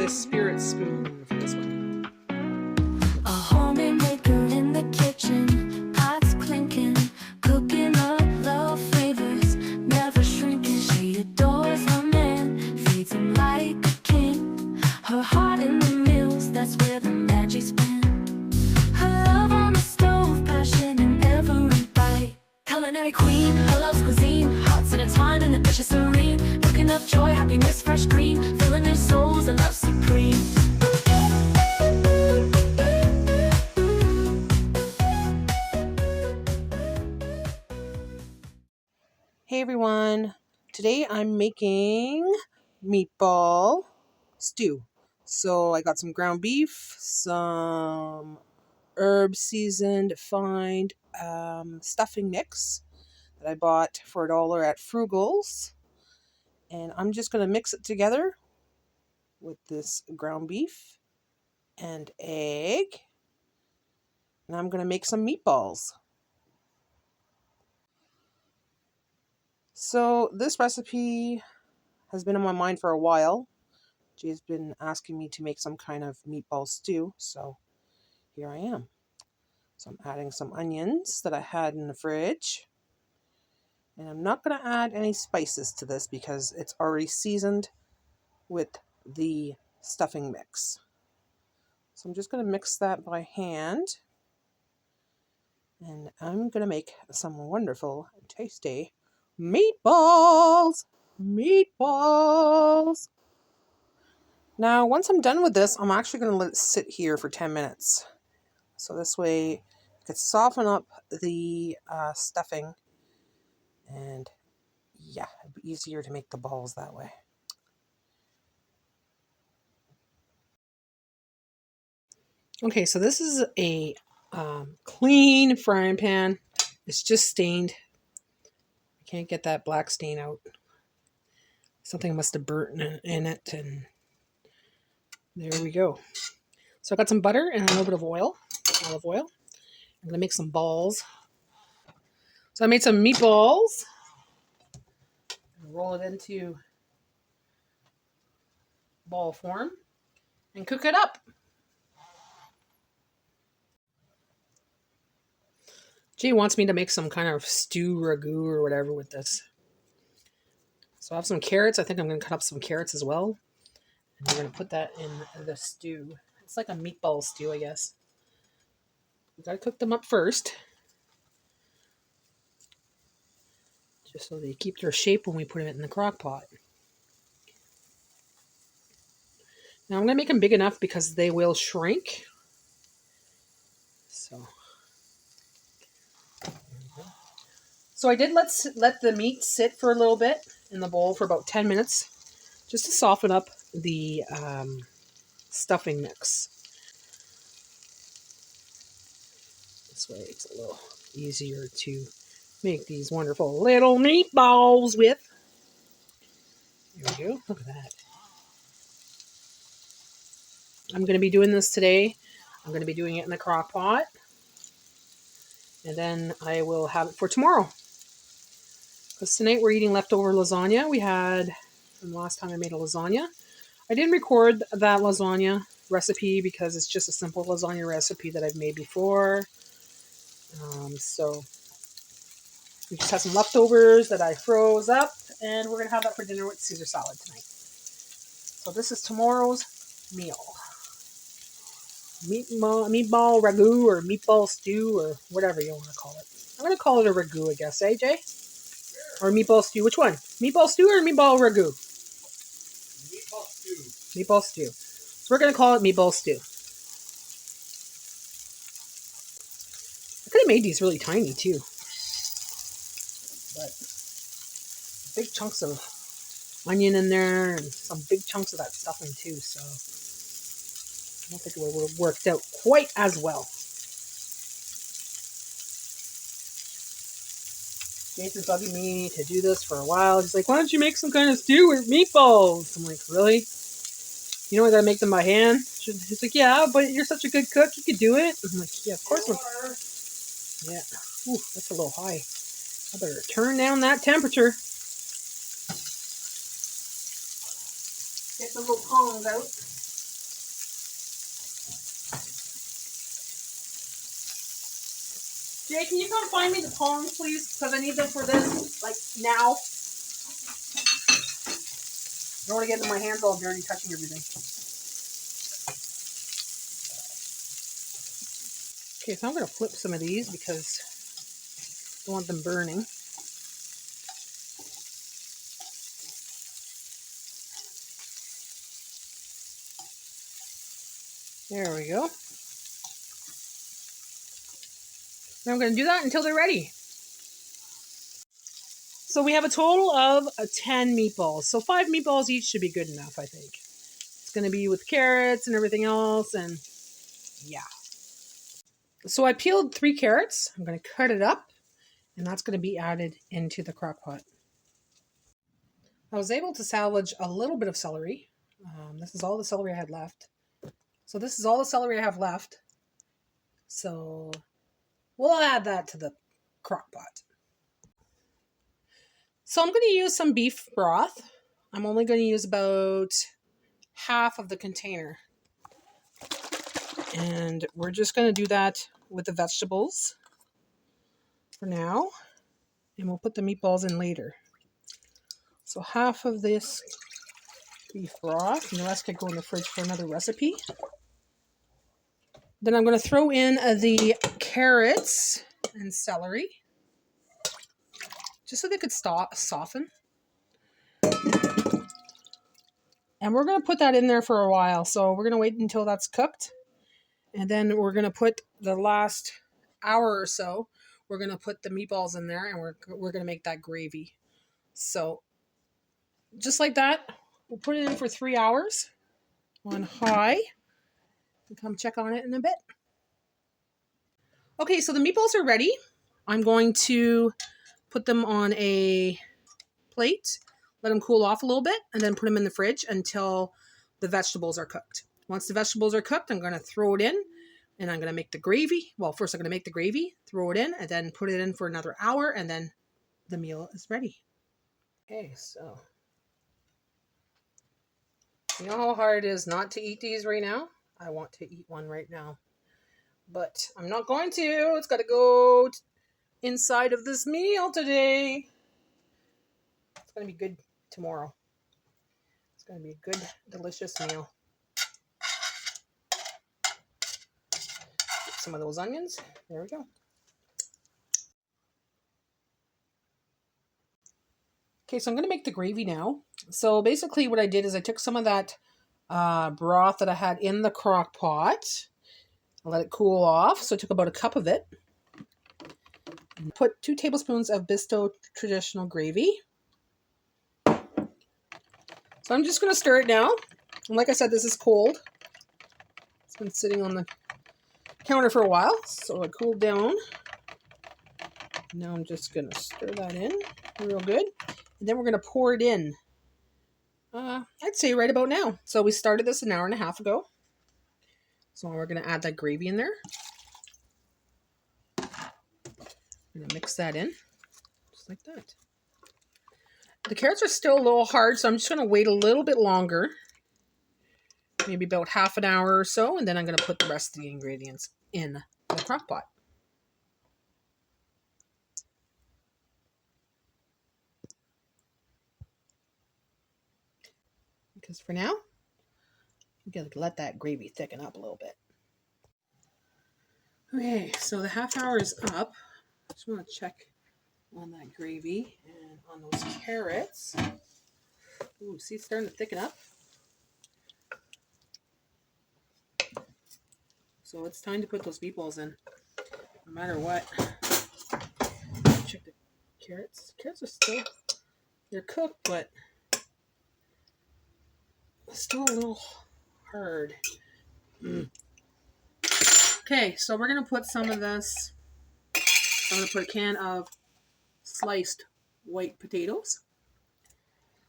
this spirit spoon for this one. A homemaker in the kitchen, pots clinking, cooking up love flavors, never shrinking. She adores her man, feeds him like a king. Her heart in the meals, that's where the magic's been. Her love on the stove, passion in every bite. Culinary queen, her love's cuisine, hearts intertwined in the dish is serene. Cooking up joy, happiness, fresh green, filling their souls, a love supreme. Hey everyone, today I'm making meatball stew. So I got some ground beef, some herb seasoned fine stuffing mix that I bought for $1 at Frugal's. And I'm just going to mix it together with this ground beef and egg. And I'm going to make some meatballs. So this recipe has been on my mind for a while. Jay's been asking me to make some kind of meatball stew, so here I am. So I'm adding some onions that I had in the fridge. And I'm not going to add any spices to this because it's already seasoned with the stuffing mix. So I'm just going to mix that by hand. And I'm going to make some wonderful, tasty meatballs. Meatballs. Now, once I'm done with this, I'm actually going to let it sit here for 10 minutes. So this way, I could soften up the stuffing. And yeah, it'd be easier to make the balls that way. Okay, so this is a clean frying pan. It's just stained. I can't get that black stain out. Something must have burnt in it, and there we go. So I got some butter and a little bit of oil, olive oil. I'm going to make some balls. So I made some meatballs. Roll it into ball form and cook it up. Jay wants me to make some kind of stew ragu or whatever with this. So I have some carrots. I think I'm going to cut up some carrots as well. And we're going to put that in the stew. It's like a meatball stew, I guess. We got to cook them up first. Just so they keep their shape when we put it in the crock pot. Now I'm going to make them big enough because they will shrink. So I did let the meat sit for a little bit in the bowl for about 10 minutes just to soften up the stuffing mix. This way it's a little easier to make these wonderful little meatballs with. There we go. Look at that. I'm going to be doing this today. I'm going to be doing it in the crock pot. And then I will have it for tomorrow. Because tonight we're eating leftover lasagna we had from last time I made a lasagna. I didn't record that lasagna recipe because it's just a simple lasagna recipe that I've made before. So we just have some leftovers that I froze up, and we're going to have that for dinner with Caesar salad tonight. So this is tomorrow's meal. Meatball ragu or meatball stew or whatever you want to call it. I'm going to call it a ragu, I guess, eh, Jay? Or meatball stew. Which one? Meatball stew or meatball ragu? Meatball stew. Meatball stew. So we're going to call it meatball stew. I could have made these really tiny too. But big chunks of onion in there and some big chunks of that stuffing too. So I don't think it would have worked out quite as well. Jason's bugging me to do this for a while. He's like, why don't you make some kind of stew with meatballs? I'm like, really? You know I gotta make them by hand? He's like, yeah, but you're such a good cook, you could do it. I'm like, yeah, of course. Yeah. Ooh, that's a little high. I better turn down that temperature. Get the little tongs out. Jay, can you come find me the tongs, please? Because I need them for this, like, now. I don't want to get my hands all dirty touching everything. Okay, so I'm going to flip some of these because I don't want them burning. There we go. And I'm going to do that until they're ready. So we have a total of 10 meatballs. So 5 meatballs each should be good enough, I think. It's going to be with carrots and everything else, and yeah. So I peeled 3 carrots. I'm going to cut it up, and that's going to be added into the crock pot. I was able to salvage a little bit of celery. This is all the celery I had left. So this is all the celery I have left. So we'll add that to the crock pot. So I'm going to use some beef broth. I'm only going to use about half of the container. And we're just going to do that with the vegetables for now. And we'll put the meatballs in later. So half of this beef broth, and the rest could go in the fridge for another recipe. Then I'm going to throw in the carrots and celery, just so they could soften. And we're going to put that in there for a while. So we're going to wait until that's cooked. And then we're going to put the last hour or so, we're going to put the meatballs in there, and we're going to make that gravy. So just like that, we'll put it in for 3 hours on high. And come check on it in a bit. Okay, so the meatballs are ready. I'm going to put them on a plate, let them cool off a little bit, and then put them in the fridge until the vegetables are cooked. Once the vegetables are cooked, I'm going to throw it in, and I'm going to make the gravy. Well, first I'm going to make the gravy, throw it in, and then put it in for another hour, and then the meal is ready. Okay, so you know how hard it is not to eat these right now? I want to eat one right now, but I'm not going to. It's got to go inside of this meal today. It's going to be good tomorrow. It's going to be a good, delicious meal. Get some of those onions. There we go. Okay, so I'm going to make the gravy now. So basically what I did is I took some of that broth that I had in the crock pot. I let it cool off. So I took about a cup of it. And put 2 tablespoons of Bisto traditional gravy. So I'm just going to stir it now. And like I said, this is cold. It's been sitting on the counter for a while, so it cooled down. Now I'm just going to stir that in real good. And then we're going to pour it in. I'd say right about now. So we started this an hour and a half ago. So we're going to add that gravy in there. I'm going to mix that in, just like that. The carrots are still a little hard, so I'm just going to wait a little bit longer. Maybe about half an hour or so, and then I'm going to put the rest of the ingredients in the crock pot. Because for now, I'm going to let that gravy thicken up a little bit. Okay, so the half hour is up. I just want to check on that gravy and on those carrots. Ooh, see, it's starting to thicken up. So it's time to put those meatballs in, no matter what. Check the carrots. Carrots are still, they're cooked, but still a little hard. Okay, so we're going to put some of this. I'm going to put a can of sliced white potatoes.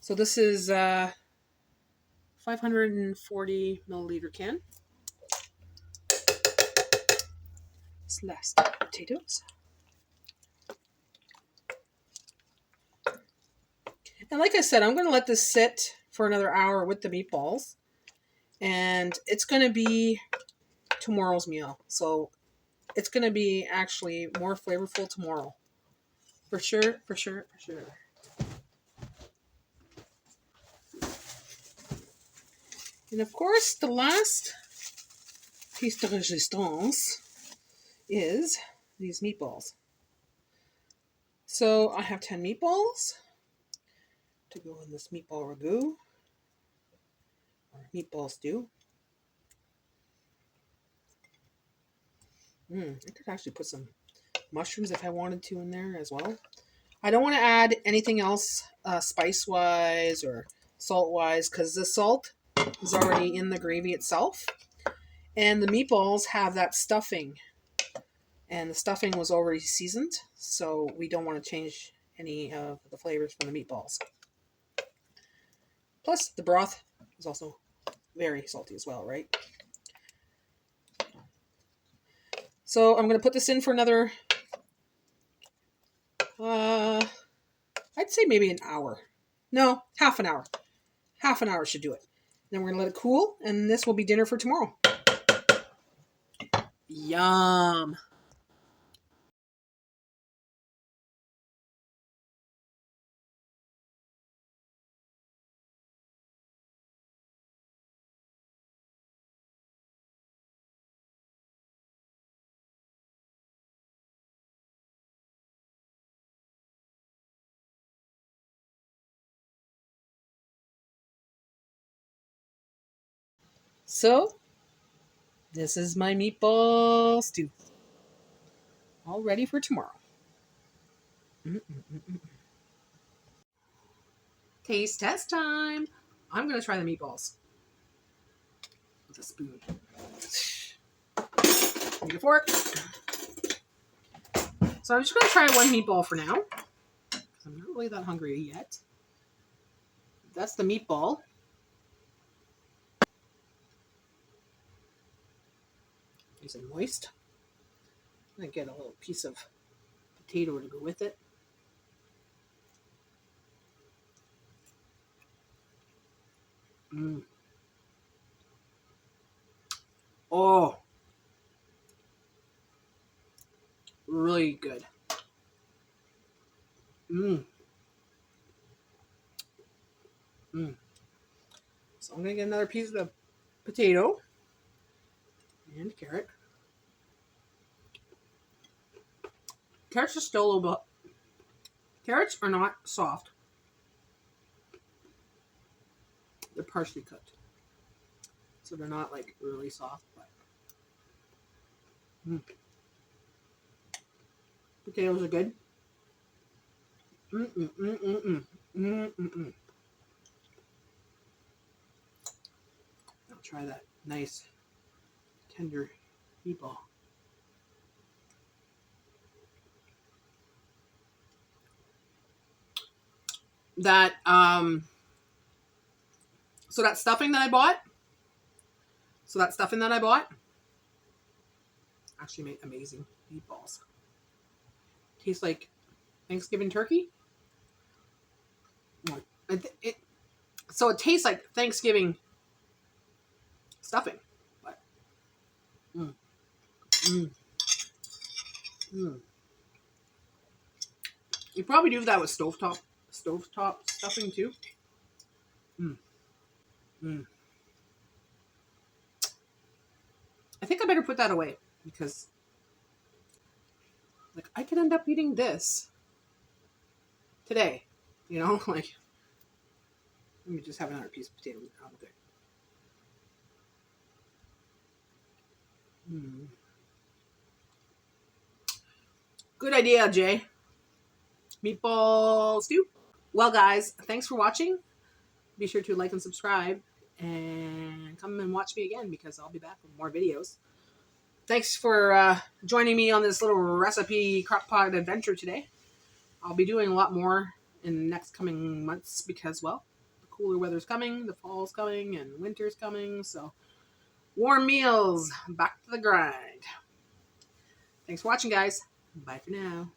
So this is 540 milliliter can. Sliced potatoes. And like I said, I'm going to let this sit for another hour with the meatballs. And it's going to be tomorrow's meal. So it's going to be actually more flavorful tomorrow. For sure, for sure, for sure. And of course, the last piece de resistance is these meatballs. So I have 10 meatballs to go in this meatball ragu or meatball stew. I could actually put some mushrooms if I wanted to in there as well. I don't want to add anything else spice-wise or salt-wise because the salt is already in the gravy itself. And the meatballs have that stuffing. And the stuffing was already seasoned, so we don't want to change any of the flavors from the meatballs. Plus, the broth is also very salty as well, right? So I'm going to put this in for another, I'd say maybe an hour. No, half an hour. Half an hour should do it. Then we're going to let it cool, and this will be dinner for tomorrow. Yum. So, this is my meatball stew. All ready for tomorrow. Taste test time. I'm going to try the meatballs with a spoon. Need a fork. So I'm just going to try one meatball for now. Because I'm not really that hungry yet. That's the meatball. Nice and moist. I'm going to get a little piece of potato to go with it. Oh. Really good. So I'm going to get another piece of potato and carrot. Carrots are still a little bit... Carrots are not soft. They're partially cooked. So they're not like really soft, but... Potatoes are good. I'll try that nice, tender meatball. That, so that stuffing that I bought actually made amazing meatballs. Tastes like Thanksgiving turkey. So it tastes like Thanksgiving stuffing, but you probably do that with stovetop stuffing too. I think I better put that away because, like, I could end up eating this today. You know, like, let me just have another piece of potato. Okay. Good idea, Jay. Meatball stew. Well, guys, thanks for watching. Be sure to like and subscribe and come and watch me again because I'll be back with more videos. Thanks for joining me on this little recipe crockpot adventure today. I'll be doing a lot more in the next coming months because, well, the cooler weather's coming, the fall's coming, and winter's coming. So, warm meals, back to the grind. Thanks for watching, guys. Bye for now.